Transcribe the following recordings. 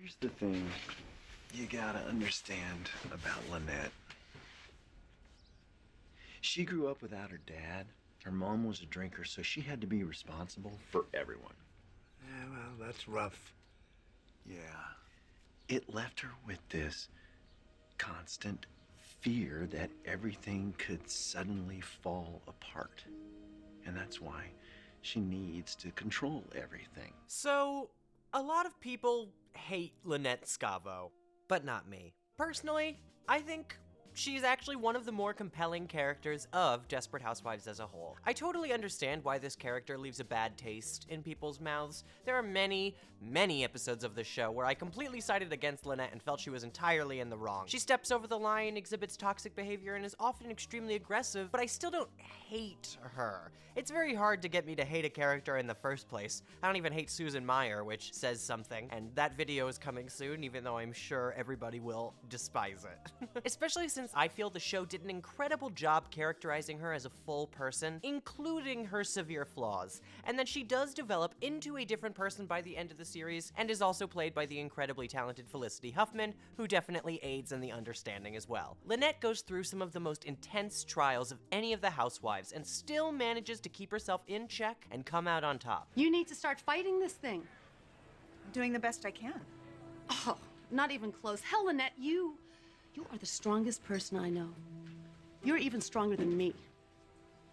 Here's the thing you gotta understand about Lynette. She grew up without her dad. Her mom was a drinker, so she had to be responsible for everyone. Yeah, well, that's rough. Yeah. It left her with this constant fear that everything could suddenly fall apart. And that's why she needs to control everything. So, a lot of people hate Lynette Scavo, but not me. Personally, I think she's actually one of the more compelling characters of Desperate Housewives as a whole. I totally understand why this character leaves a bad taste in people's mouths. There are many episodes of this show where I completely sided against Lynette and felt she was entirely in the wrong. She steps over the line, exhibits toxic behavior, and is often extremely aggressive, but I still don't hate her. It's very hard to get me to hate a character in the first place. I don't even hate Susan Meyer, which says something, and that video is coming soon, even though I'm sure everybody will despise it. Especially since I feel the show did an incredible job characterizing her as a full person, including her severe flaws, and that she does develop into a different person by the end of the series, and is also played by the incredibly talented Felicity Huffman, who definitely aids in the understanding as well. Lynette goes through some of the most intense trials of any of the housewives, and still manages to keep herself in check and come out on top. You need to start fighting this thing. I'm doing the best I can. Oh, not even close. Hell, Lynette, you are the strongest person I know. You're even stronger than me.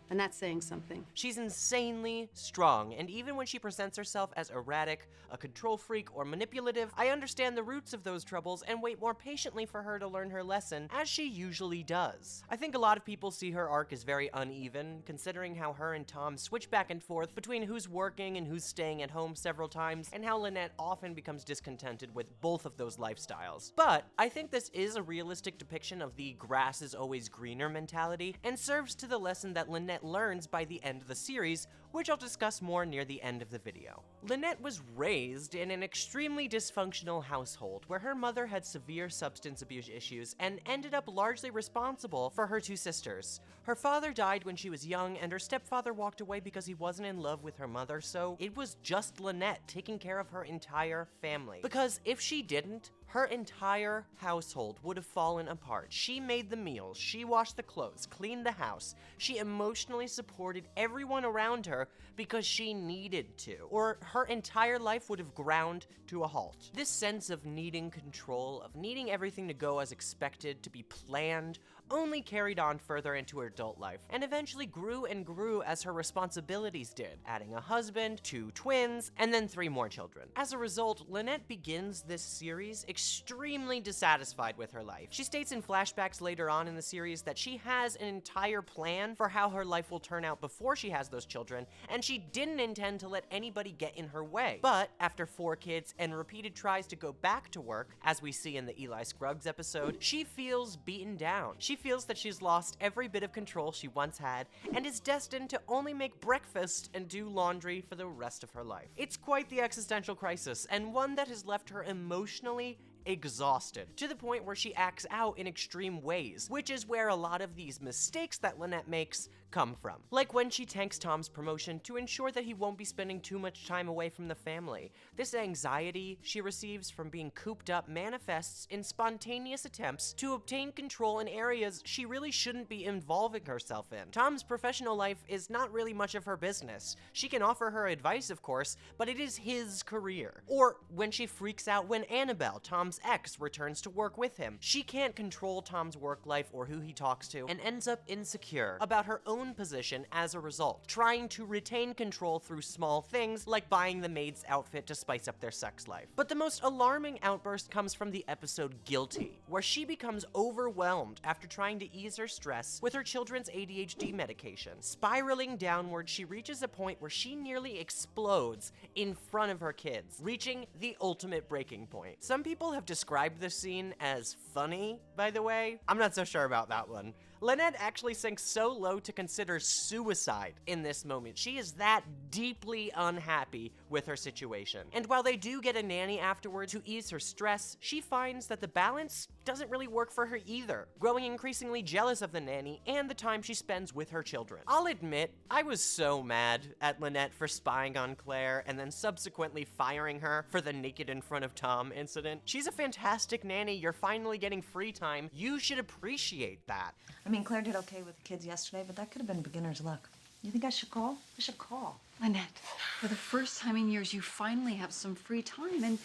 And that's saying something. She's insanely strong, and even when she presents herself as erratic, a control freak, or manipulative, I understand the roots of those troubles and wait more patiently for her to learn her lesson, as she usually does. I think a lot of people see her arc as very uneven, considering how her and Tom switch back and forth between who's working and who's staying at home several times, and how Lynette often becomes discontented with both of those lifestyles. But I think this is a realistic depiction of the grass is always greener mentality, and serves to the lesson that Lynette learns by the end of the series, which I'll discuss more near the end of the video. Lynette was raised in an extremely dysfunctional household where her mother had severe substance abuse issues and ended up largely responsible for her two sisters. Her father died when she was young, and her stepfather walked away because he wasn't in love with her mother, so it was just Lynette taking care of her entire family. Because if she didn't, her entire household would have fallen apart. She made the meals, she washed the clothes, cleaned the house, she emotionally supported everyone around her because she needed to, or her entire life would have ground to a halt. This sense of needing control, of needing everything to go as expected, to be planned, only carried on further into her adult life, and eventually grew and grew as her responsibilities did, adding a husband, 2 twins, and then 3 more children. As a result, Lynette begins this series extremely dissatisfied with her life. She states in flashbacks later on in the series that she has an entire plan for how her life will turn out before she has those children, and she didn't intend to let anybody get in her way. But after 4 kids and repeated tries to go back to work, as we see in the Eli Scruggs episode, she feels beaten down. She feels that she's lost every bit of control she once had, and is destined to only make breakfast and do laundry for the rest of her life. It's quite the existential crisis, and one that has left her emotionally exhausted, to the point where she acts out in extreme ways, which is where a lot of these mistakes that Lynette makes come from. Like when she tanks Tom's promotion to ensure that he won't be spending too much time away from the family. This anxiety she receives from being cooped up manifests in spontaneous attempts to obtain control in areas she really shouldn't be involving herself in. Tom's professional life is not really much of her business. She can offer her advice, of course, but it is his career. Or when she freaks out when Annabelle, Tom's ex, returns to work with him. She can't control Tom's work life or who he talks to, and ends up insecure about her own position as a result, trying to retain control through small things like buying the maid's outfit to spice up their sex life. But the most alarming outburst comes from the episode Guilty, where she becomes overwhelmed after trying to ease her stress with her children's ADHD medication. Spiraling downward, she reaches a point where she nearly explodes in front of her kids, reaching the ultimate breaking point. Some people have described this scene as funny, by the way. I'm not so sure about that one. Lynette actually sinks so low to consider suicide in this moment. She is that deeply unhappy with her situation. And while they do get a nanny afterward to ease her stress, she finds that the balance doesn't really work for her either, growing increasingly jealous of the nanny and the time she spends with her children. I'll admit, I was so mad at Lynette for spying on Claire and then subsequently firing her for the naked in front of Tom incident. She's a fantastic nanny. You're finally getting free time. You should appreciate that. I mean, Claire did okay with the kids yesterday, but that could have been beginner's luck. You think I should call? I should call. Lynette, for the first time in years, you finally have some free time, and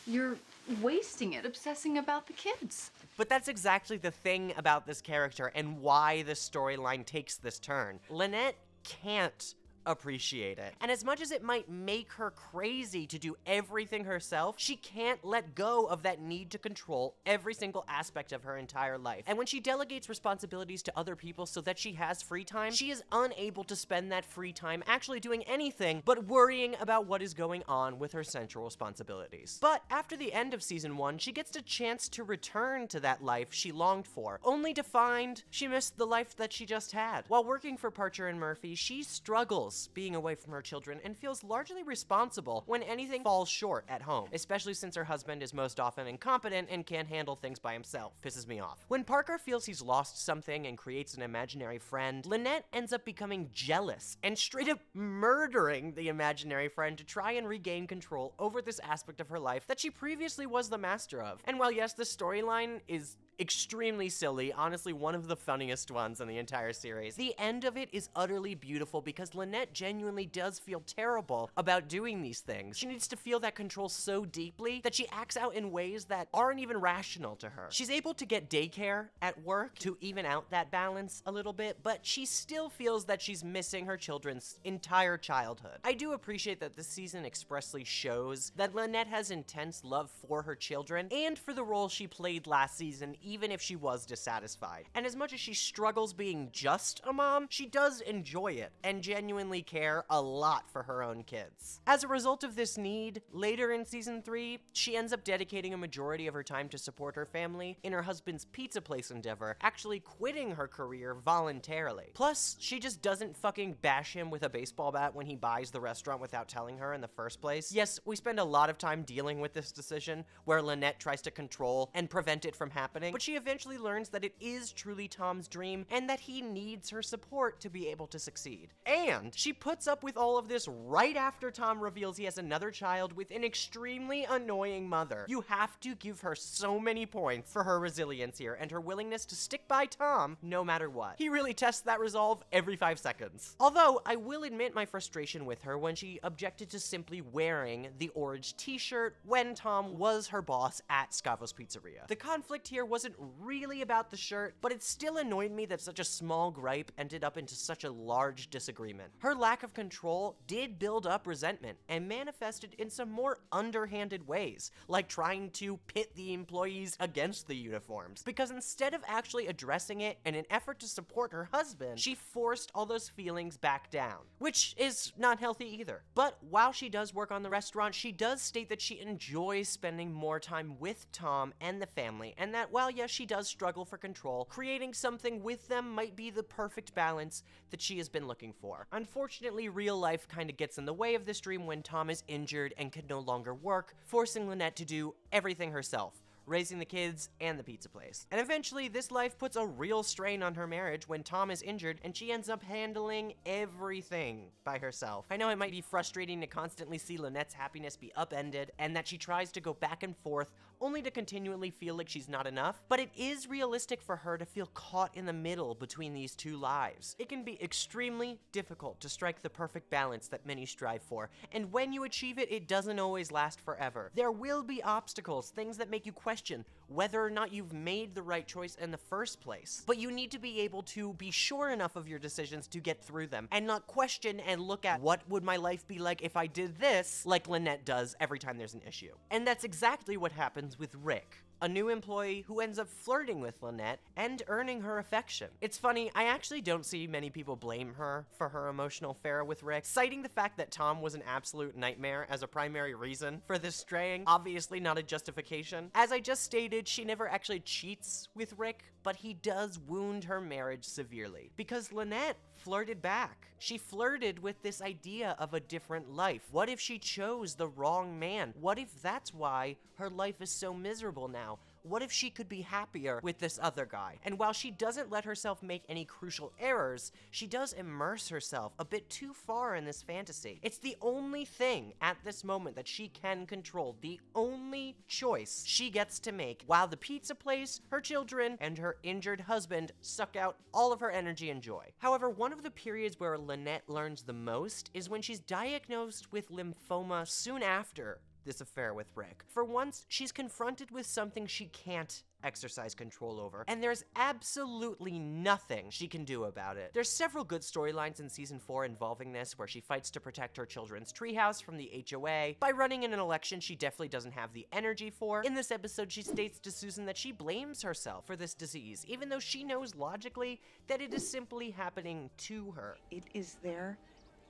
you're wasting it obsessing about the kids. But that's exactly the thing about this character and why the storyline takes this turn. Lynette can't appreciate it. And as much as it might make her crazy to do everything herself, she can't let go of that need to control every single aspect of her entire life. And when she delegates responsibilities to other people so that she has free time, she is unable to spend that free time actually doing anything but worrying about what is going on with her central responsibilities. But after the end of season 1, she gets a chance to return to that life she longed for, only to find she missed the life that she just had. While working for Parcher and Murphy, she struggles being away from her children and feels largely responsible when anything falls short at home, especially since her husband is most often incompetent and can't handle things by himself. Pisses me off. When Parker feels he's lost something and creates an imaginary friend, Lynette ends up becoming jealous and straight up murdering the imaginary friend to try and regain control over this aspect of her life that she previously was the master of. And while yes, the storyline is extremely silly, honestly one of the funniest ones in the entire series, the end of it is utterly beautiful because Lynette genuinely does feel terrible about doing these things. She needs to feel that control so deeply that she acts out in ways that aren't even rational to her. She's able to get daycare at work to even out that balance a little bit, but she still feels that she's missing her children's entire childhood. I do appreciate that this season expressly shows that Lynette has intense love for her children and for the role she played last season, even if she was dissatisfied. And as much as she struggles being just a mom, she does enjoy it and genuinely care a lot for her own kids. As a result of this need, later in season 3, she ends up dedicating a majority of her time to support her family in her husband's pizza place endeavor, actually quitting her career voluntarily. Plus, she just doesn't fucking bash him with a baseball bat when he buys the restaurant without telling her in the first place. Yes, we spend a lot of time dealing with this decision where Lynette tries to control and prevent it from happening, but she eventually learns that it is truly Tom's dream and that he needs her support to be able to succeed. And she puts up with all of this right after Tom reveals he has another child with an extremely annoying mother. You have to give her so many points for her resilience here and her willingness to stick by Tom no matter what. He really tests that resolve every 5 seconds. Although, I will admit my frustration with her when she objected to simply wearing the orange t-shirt when Tom was her boss at Scavo's Pizzeria. The conflict here wasn't really about the shirt, but it still annoyed me that such a small gripe ended up into such a large disagreement. Her lack of control did build up resentment and manifested in some more underhanded ways, like trying to pit the employees against the uniforms, because instead of actually addressing it in an effort to support her husband, she forced all those feelings back down, which is not healthy either. But while she does work on the restaurant, she does state that she enjoys spending more time with Tom and the family, and that while yes, she does struggle for control, creating something with them might be the perfect balance that she has been looking for. Unfortunately, real life kind of gets in the way of this dream when Tom is injured and can no longer work, forcing Lynette to do everything herself, raising the kids and the pizza place. And eventually, this life puts a real strain on her marriage when Tom is injured and she ends up handling everything by herself. I know it might be frustrating to constantly see Lynette's happiness be upended and that she tries to go back and forth only to continually feel like she's not enough, but it is realistic for her to feel caught in the middle between these two lives. It can be extremely difficult to strike the perfect balance that many strive for, and when you achieve it, it doesn't always last forever. There will be obstacles, things that make you question whether or not you've made the right choice in the first place, but you need to be able to be sure enough of your decisions to get through them, and not question and look at what would my life be like if I did this, like Lynette does every time there's an issue. And that's exactly what happens with Rick, a new employee who ends up flirting with Lynette and earning her affection. It's funny, I actually don't see many people blame her for her emotional affair with Rick, citing the fact that Tom was an absolute nightmare as a primary reason for this straying, obviously not a justification. As I just stated, she never actually cheats with Rick, but he does wound her marriage severely. Because Lynette flirted back. She flirted with this idea of a different life. What if she chose the wrong man? What if that's why her life is so miserable now? What if she could be happier with this other guy? And while she doesn't let herself make any crucial errors, she does immerse herself a bit too far in this fantasy. It's the only thing at this moment that she can control, the only choice she gets to make, while the pizza place, her children, and her injured husband suck out all of her energy and joy. However, one of the periods where Lynette learns the most is when she's diagnosed with lymphoma soon after this affair with Rick. For once, she's confronted with something she can't exercise control over, and there's absolutely nothing she can do about it. There's several good storylines in season 4 involving this, where she fights to protect her children's treehouse from the HOA by running in an election she definitely doesn't have the energy for. In this episode, she states to Susan that she blames herself for this disease, even though she knows logically that it is simply happening to her. It is their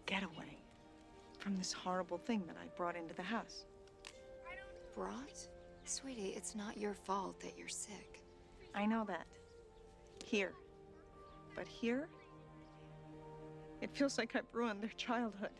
getaway from this horrible thing that I brought into the house. Brought? Sweetie, it's not your fault that you're sick. I know that. Here. But here, it feels like I've ruined their childhood.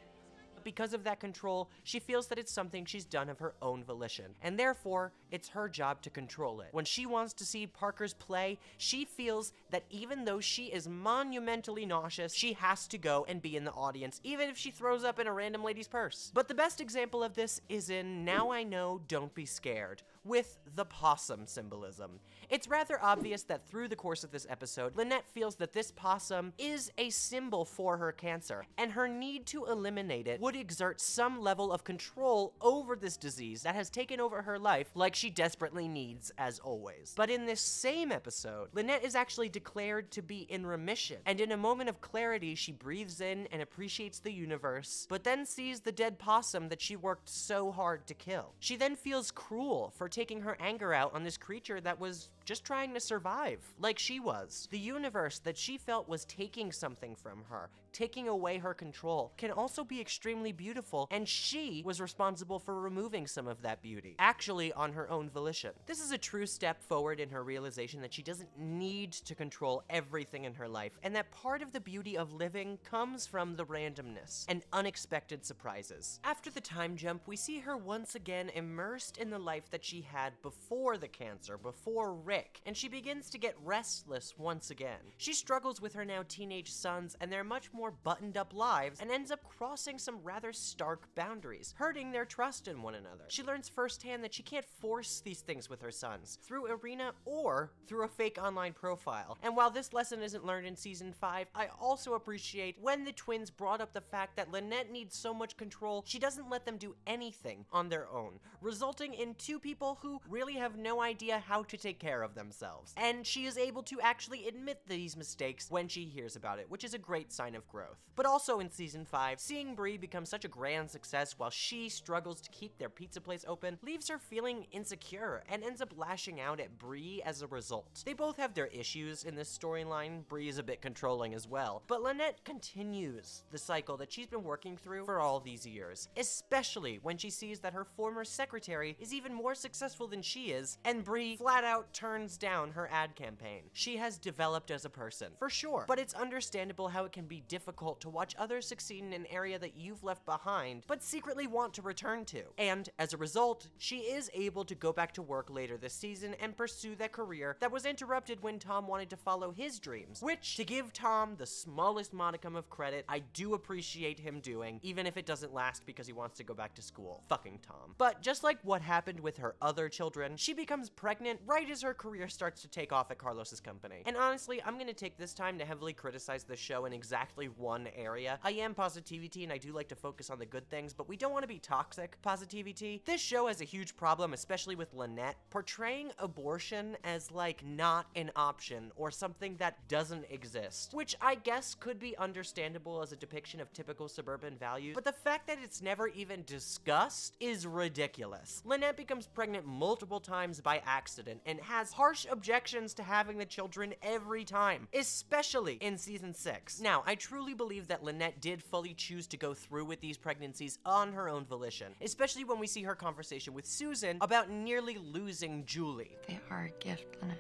Because of that control, she feels that it's something she's done of her own volition, and therefore, it's her job to control it. When she wants to see Parker's play, she feels that even though she is monumentally nauseous, she has to go and be in the audience, even if she throws up in a random lady's purse. But the best example of this is in Now I Know, Don't Be Scared, with the possum symbolism. It's rather obvious that through the course of this episode, Lynette feels that this possum is a symbol for her cancer, and her need to eliminate it would exert some level of control over this disease that has taken over her life, like she desperately needs, as always. But in this same episode, Lynette is actually declared to be in remission, and in a moment of clarity, she breathes in and appreciates the universe, but then sees the dead possum that she worked so hard to kill. She then feels cruel for taking her anger out on this creature that was just trying to survive, like she was. The universe that she felt was taking something from her, taking away her control, can also be extremely beautiful, and she was responsible for removing some of that beauty, actually on her own volition. This is a true step forward in her realization that she doesn't need to control everything in her life, and that part of the beauty of living comes from the randomness and unexpected surprises. After the time jump, we see her once again immersed in the life that she had before the cancer, before Rick, and she begins to get restless once again. She struggles with her now teenage sons and their much more buttoned up lives, and ends up crossing some rather stark boundaries, hurting their trust in one another. She learns firsthand that she can't force these things with her sons, through Arena or through a fake online profile. And while this lesson isn't learned in season 5, I also appreciate when the twins brought up the fact that Lynette needs so much control, she doesn't let them do anything on their own, resulting in two people who really have no idea how to take care of themselves. And she is able to actually admit these mistakes when she hears about it, which is a great sign of growth. But also in season 5, seeing Bree become such a grand success while she struggles to keep their pizza place open leaves her feeling insecure and ends up lashing out at Bree as a result. They both have their issues in this storyline. Bree is a bit controlling as well, but Lynette continues the cycle that she's been working through for all these years, especially when she sees that her former secretary is even more successful than she is, and Bree flat out turns down her ad campaign. She has developed as a person, for sure, but it's understandable how it can be difficult to watch others succeed in an area that you've left behind, but secretly want to return to. And as a result, she is able to go back to work later this season and pursue that career that was interrupted when Tom wanted to follow his dreams, which, to give Tom the smallest modicum of credit, I do appreciate him doing, even if it doesn't last because he wants to go back to school. Fucking Tom. But just like what happened with her other children, she becomes pregnant right as her career starts to take off at Carlos's company. And honestly, I'm gonna take this time to heavily criticize the show in exactly one area. I am PosiTVty and I do like to focus on the good things, but we don't want to be toxic PosiTVty. This show has a huge problem, especially with Lynette, portraying abortion as like not an option or something that doesn't exist, which I guess could be understandable as a depiction of typical suburban values, but the fact that it's never even discussed is ridiculous. Lynette becomes pregnant multiple times by accident and has harsh objections to having the children every time, especially in season 6. Now, I truly believe that Lynette did fully choose to go through with these pregnancies on her own volition, especially when we see her conversation with Susan about nearly losing Julie. They are a gift, Lynette.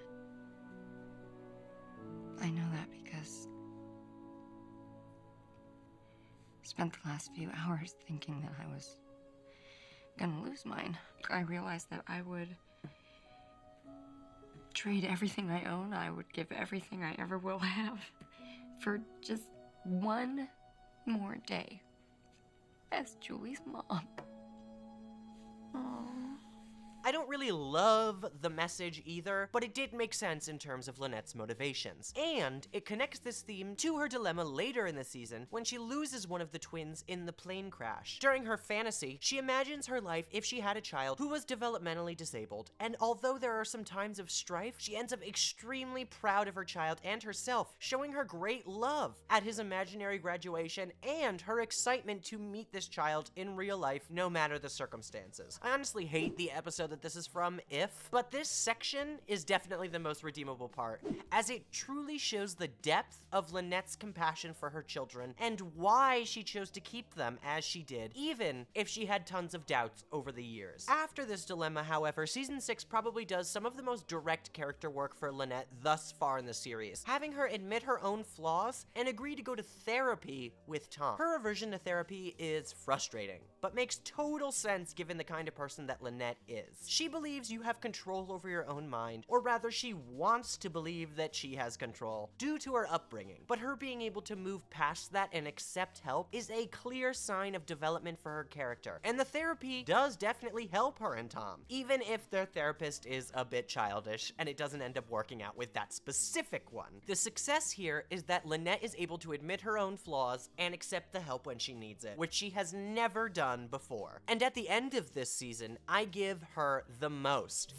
I know that because I spent the last few hours thinking that I was gonna lose mine. I realized that I would trade everything I own, I would give everything I ever will have for just one more day as Julie's mom. Aww. I don't really love the message either, but it did make sense in terms of Lynette's motivations. And it connects this theme to her dilemma later in the season when she loses one of the twins in the plane crash. During her fantasy, she imagines her life if she had a child who was developmentally disabled, and although there are some times of strife, she ends up extremely proud of her child and herself, showing her great love at his imaginary graduation and her excitement to meet this child in real life no matter the circumstances. I honestly hate the episode that this is from, but this section is definitely the most redeemable part, as it truly shows the depth of Lynette's compassion for her children and why she chose to keep them as she did, even if she had tons of doubts over the years. After this dilemma, however, season 6 probably does some of the most direct character work for Lynette thus far in the series, having her admit her own flaws and agree to go to therapy with Tom. Her aversion to therapy is frustrating, but makes total sense given the kind of person that Lynette is. She believes you have control over your own mind, or rather she wants to believe that she has control, due to her upbringing. But her being able to move past that and accept help is a clear sign of development for her character. And the therapy does definitely help her and Tom, even if their therapist is a bit childish and it doesn't end up working out with that specific one. The success here is that Lynette is able to admit her own flaws and accept the help when she needs it, which she has never done before. And at the end of this season, I give her the most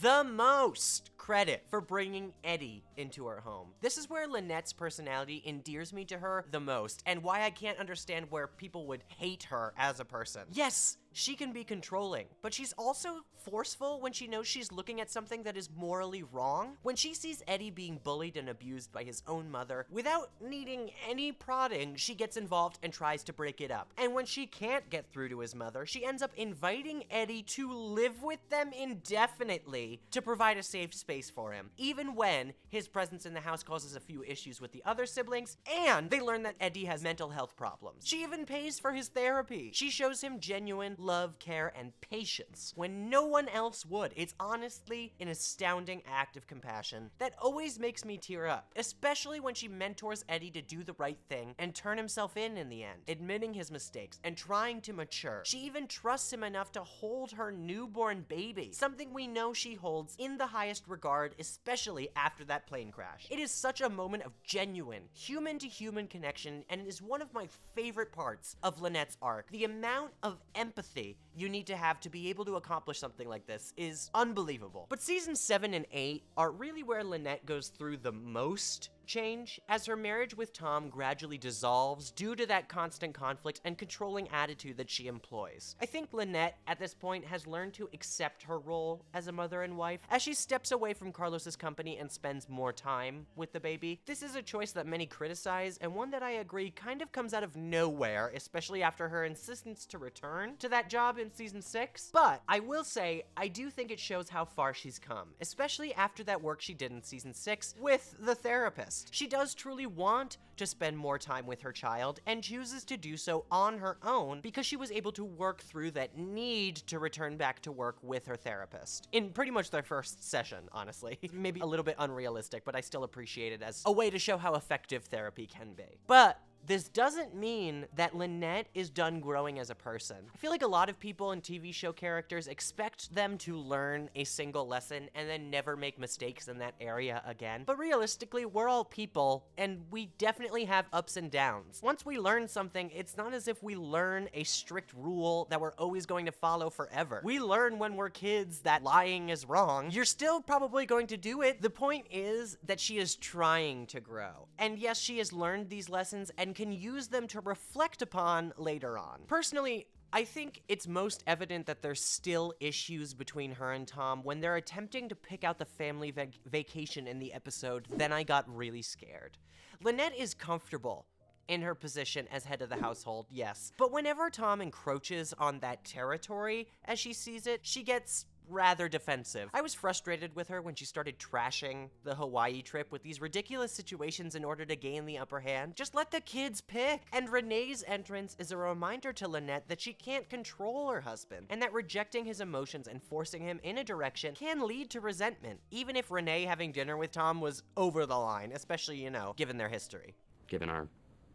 credit for bringing Eddie into her home. This is where Lynette's personality endears me to her the most, and why I can't understand where people would hate her as a person. Yes, she can be controlling, but she's also forceful when she knows she's looking at something that is morally wrong. When she sees Eddie being bullied and abused by his own mother, without needing any prodding, she gets involved and tries to break it up. And when she can't get through to his mother, she ends up inviting Eddie to live with them indefinitely to provide a safe space for him, even when his presence in the house causes a few issues with the other siblings, and they learn that Eddie has mental health problems. She even pays for his therapy. She shows him genuine love, care, and patience when no one else would. It's honestly an astounding act of compassion that always makes me tear up, especially when she mentors Eddie to do the right thing and turn himself in the end, admitting his mistakes and trying to mature. She even trusts him enough to hold her newborn baby, something we know she holds in the highest regard, especially after that plane crash. It is such a moment of genuine human-to-human connection, and it is one of my favorite parts of Lynette's arc. The amount of empathy you need to have to be able to accomplish something like this is unbelievable. But seasons 7 and 8 are really where Lynette goes through the most change, as her marriage with Tom gradually dissolves due to that constant conflict and controlling attitude that she employs. I think Lynette, at this point, has learned to accept her role as a mother and wife, as she steps away from Carlos's company and spends more time with the baby. This is a choice that many criticize, and one that I agree kind of comes out of nowhere, especially after her insistence to return to that job in season 6. But I will say, I do think it shows how far she's come, especially after that work she did in season 6 with the therapist. She does truly want to spend more time with her child and chooses to do so on her own because she was able to work through that need to return back to work with her therapist in pretty much their first session, honestly. Maybe a little bit unrealistic, but I still appreciate it as a way to show how effective therapy can be. But this doesn't mean that Lynette is done growing as a person. I feel like a lot of people and TV show characters expect them to learn a single lesson and then never make mistakes in that area again. But realistically, we're all people, and we definitely have ups and downs. Once we learn something, it's not as if we learn a strict rule that we're always going to follow forever. We learn when we're kids that lying is wrong. You're still probably going to do it. The point is that she is trying to grow. And yes, she has learned these lessons and can use them to reflect upon later on. Personally, I think it's most evident that there's still issues between her and Tom when they're attempting to pick out the family vacation in the episode. Then I got really scared. Lynette is comfortable in her position as head of the household, yes. But whenever Tom encroaches on that territory, as she sees it, she gets rather defensive. I was frustrated with her when she started trashing the Hawaii trip with these ridiculous situations in order to gain the upper hand. Just let the kids pick. And Renee's entrance is a reminder to Lynette that she can't control her husband, and that rejecting his emotions and forcing him in a direction can lead to resentment, even if Renee having dinner with Tom was over the line, especially, you know, given their history. Given our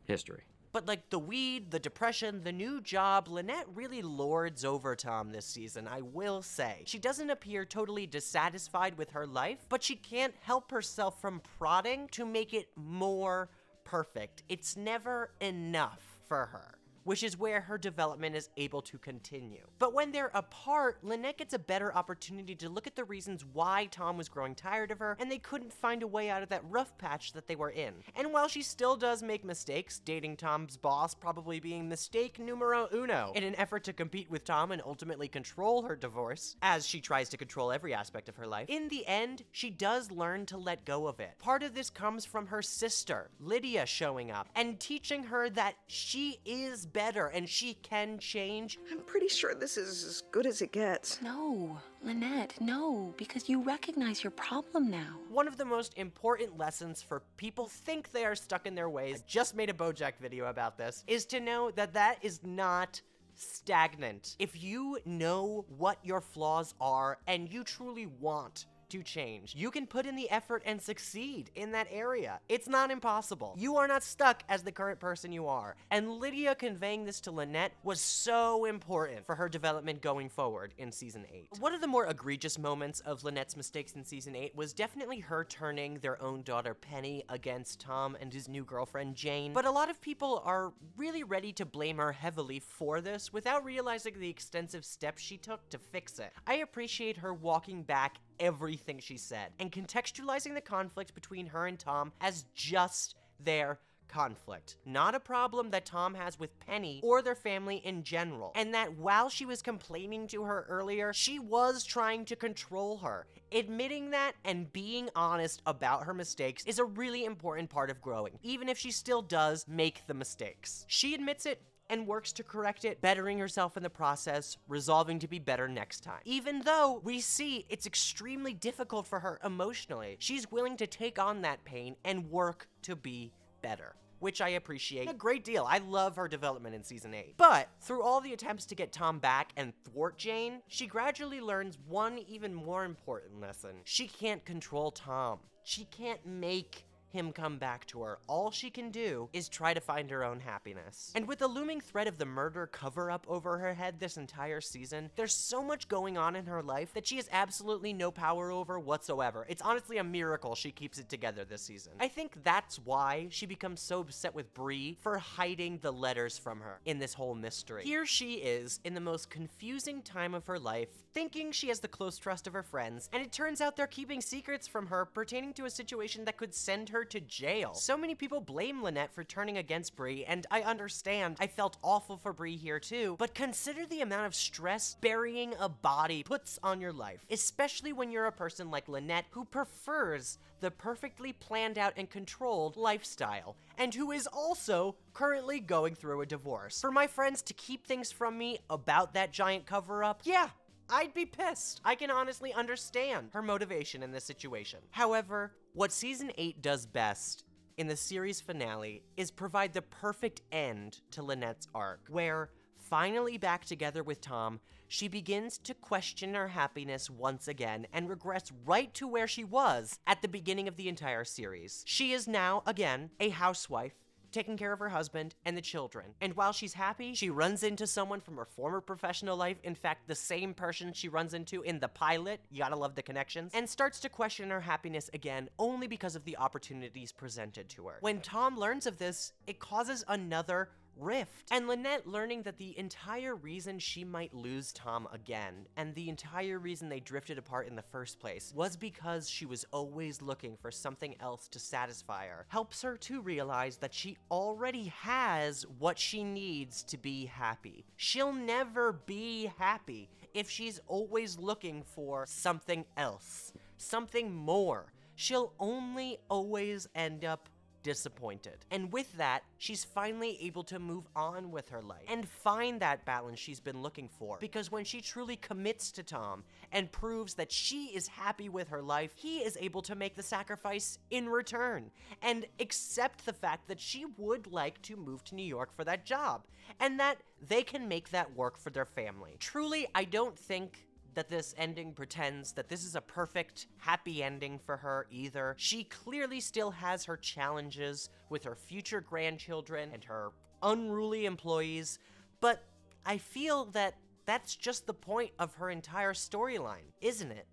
history. But like the weed, the depression, the new job, Lynette really lords over Tom this season, I will say. She doesn't appear totally dissatisfied with her life, but she can't help herself from prodding to make it more perfect. It's never enough for her, which is where her development is able to continue. But when they're apart, Lynette gets a better opportunity to look at the reasons why Tom was growing tired of her, and they couldn't find a way out of that rough patch that they were in. And while she still does make mistakes, dating Tom's boss probably being mistake numero uno, in an effort to compete with Tom and ultimately control her divorce, as she tries to control every aspect of her life, in the end, she does learn to let go of it. Part of this comes from her sister, Lydia, showing up and teaching her that she is better and she can change. I'm pretty sure this is as good as it gets. No, Lynette, no, because you recognize your problem now. One of the most important lessons for people think they are stuck in their ways, I just made a BoJack video about this, is to know that that is not stagnant. If you know what your flaws are and you truly want to change, you can put in the effort and succeed in that area. It's not impossible. You are not stuck as the current person you are. And Lydia conveying this to Lynette was so important for her development going forward in season 8. One of the more egregious moments of Lynette's mistakes in season 8 was definitely her turning their own daughter Penny against Tom and his new girlfriend Jane. But a lot of people are really ready to blame her heavily for this without realizing the extensive steps she took to fix it. I appreciate her walking back everything she said and contextualizing the conflict between her and Tom as just their conflict, not a problem that Tom has with Penny or their family in general, and that while she was complaining to her earlier, she was trying to control her. Admitting that and being honest about her mistakes is a really important part of growing, even if she still does make the mistakes. She admits it and works to correct it, bettering herself in the process, resolving to be better next time. Even though we see it's extremely difficult for her emotionally, she's willing to take on that pain and work to be better, which I appreciate a great deal. I love her development in season 8. But through all the attempts to get Tom back and thwart Jane, she gradually learns one even more important lesson. She can't control Tom. She can't make him come back to her. All she can do is try to find her own happiness. And with the looming threat of the murder cover-up over her head this entire season, there's so much going on in her life that she has absolutely no power over whatsoever. It's honestly a miracle she keeps it together this season. I think that's why she becomes so upset with Bree for hiding the letters from her in this whole mystery. Here she is in the most confusing time of her life, thinking she has the close trust of her friends, and it turns out they're keeping secrets from her pertaining to a situation that could send her to jail. So many people blame Lynette for turning against Bree, and I understand. I felt awful for Bree here too, but consider the amount of stress burying a body puts on your life, especially when you're a person like Lynette who prefers the perfectly planned out and controlled lifestyle, and who is also currently going through a divorce. For my friends to keep things from me about that giant cover-up, yeah, I'd be pissed. I can honestly understand her motivation in this situation. However, what season 8 does best in the series finale is provide the perfect end to Lynette's arc, where, finally back together with Tom, she begins to question her happiness once again and regrets right to where she was at the beginning of the entire series. She is now, again, a housewife, taking care of her husband and the children. And while she's happy, she runs into someone from her former professional life, in fact, the same person she runs into in the pilot, you gotta love the connections, and starts to question her happiness again only because of the opportunities presented to her. When Tom learns of this, it causes another rift. And Lynette learning that the entire reason she might lose Tom again, and the entire reason they drifted apart in the first place, was because she was always looking for something else to satisfy her, helps her to realize that she already has what she needs to be happy. She'll never be happy if she's always looking for something else, something more. She'll only always end up disappointed. And with that, she's finally able to move on with her life and find that balance she's been looking for. Because when she truly commits to Tom and proves that she is happy with her life, he is able to make the sacrifice in return and accept the fact that she would like to move to New York for that job and that they can make that work for their family. Truly, I don't think that this ending pretends that this is a perfect, happy ending for her either. She clearly still has her challenges with her future grandchildren and her unruly employees, but I feel that that's just the point of her entire storyline, isn't it?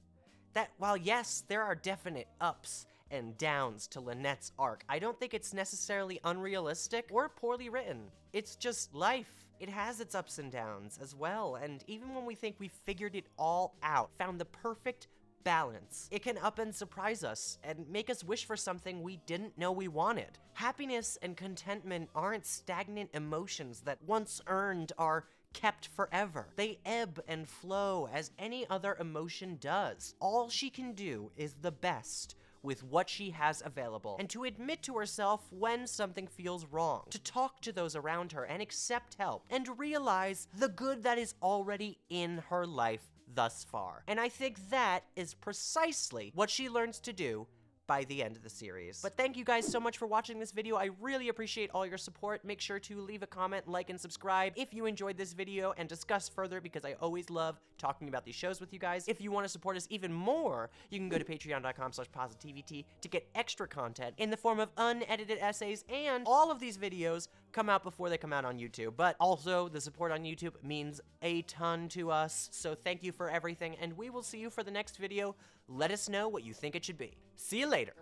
That while yes, there are definite ups and downs to Lynette's arc, I don't think it's necessarily unrealistic or poorly written. It's just life. It has its ups and downs as well, and even when we think we figured it all out, found the perfect balance, it can up and surprise us and make us wish for something we didn't know we wanted. Happiness and contentment aren't stagnant emotions that once earned are kept forever. They ebb and flow as any other emotion does. All she can do is the best with what she has available, and to admit to herself when something feels wrong, to talk to those around her and accept help, and realize the good that is already in her life thus far. And I think that is precisely what she learns to do by the end of the series. But thank you guys so much for watching this video. I really appreciate all your support. Make sure to leave a comment, like, and subscribe if you enjoyed this video and discuss further, because I always love talking about these shows with you guys. If you want to support us even more, you can go to patreon.com/PosiTVty to get extra content in the form of unedited essays, and all of these videos come out before they come out on YouTube. But also, the support on YouTube means a ton to us, so thank you for everything, and we will see you for the next video. Let us know what you think it should be. See you later.